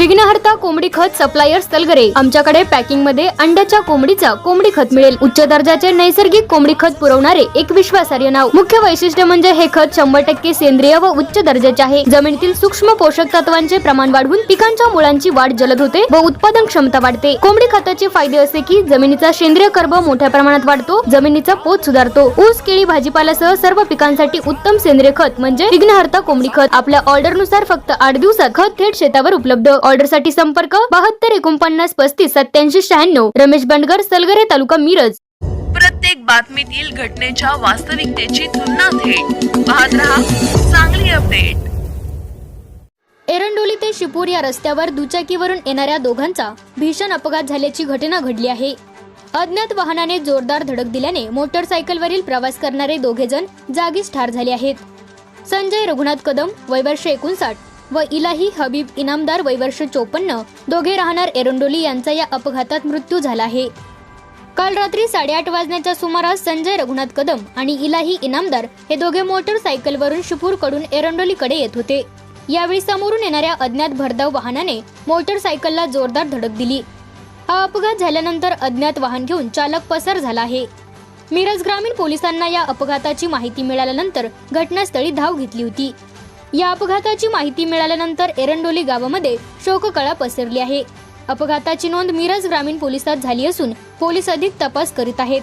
विघ्नहर्ता कोंबडी खत सप्लायर सलगरे, आमच्याकडे पॅकिंग मध्ये अंड्याच्या कोंबडीचा कोंबडी खत मिळेल। उच्च दर्जाचे नैसर्गिक कोंबडी खत पुरवणारे एक विश्वासार्ह नाव। मुख्य वैशिष्ट्य म्हणजे हे खत 100% सेंद्रिय व उच्च दर्जाचे आहे। जमिनीतील सूक्ष्म पोषक तत्वांचे प्रमाण वाढवून पिकांच्या मुळांची वाढ जलद होते व उत्पादन क्षमता वाढते। कोंबडी खताचे फायदे असे की जमिनीचा सेंद्रिय कर्ब मोठ्या प्रमाणात वाढतो, जमिनीचा पोत सुधारतो। ऊस, केळी, भाजीपाल्यासह सर्व पिकांसाठी उत्तम सेंद्रिय खत म्हणजे विघ्नहर्ता कोंबडी खत। आपल्या ऑर्डर नुसार फक्त 8 दिवसात खत थेट शेतावर उपलब्ध। ऑर्डर साठी संपर्क 72 49 35 87 96। रमेश बंडगर, सलगरे, तालुका मिरज। प्रत्येक बातमीतील घटनेच्या वास्तविकतेची तुलना थेट पाहत रहा चांगली अपडेट। एरंडोली ते शिपूर या रस्त्यावर दुचाकीवरून येणाऱ्या दोघांचा भीषण अपघात झाल्याची घटना घडली आहे। अज्ञात वाहनाने जोरदार धडक दिल्याने मोटरसायकलवरील प्रवास करणारे दोघे जण जागीच ठार झाले आहेत। संजय रघुनाथ कदम वय वर्ष 59 व इलाही हबीब इनामदार वय वर्ष 54 दोघे राहणार एरंडोली यांचा या अपघातात मृत्यू झाला आहे। काल रात्री 8:30 वाजण्याच्या सुमारास संजय रघुनाथ कदम आणि इलाही इनामदार हे दोघे मोटरसायकलवरून शिपूरकडून एरंडोलीकडे येत होते। यावेळी समोरून येणाऱ्या अज्ञात भरधाव वाहनाने मोटरसायकलला जोरदार धडक दिली। हा अपघात झाल्यानंतर अज्ञात वाहन घेऊन चालक पसार झाला आहे। मिरज ग्रामीण पोलिसांना या अपघाताची माहिती मिळाल्यानंतर घटनास्थळी धाव घेतली होती। या अपघाताची माहिती मिळाल्यानंतर एरंडोली गावामध्ये शोककळा पसरली आहे। अपघाताची नोंद मिरज ग्रामीण पोलिसात झाली असून पोलीस अधिक तपास करीत आहेत।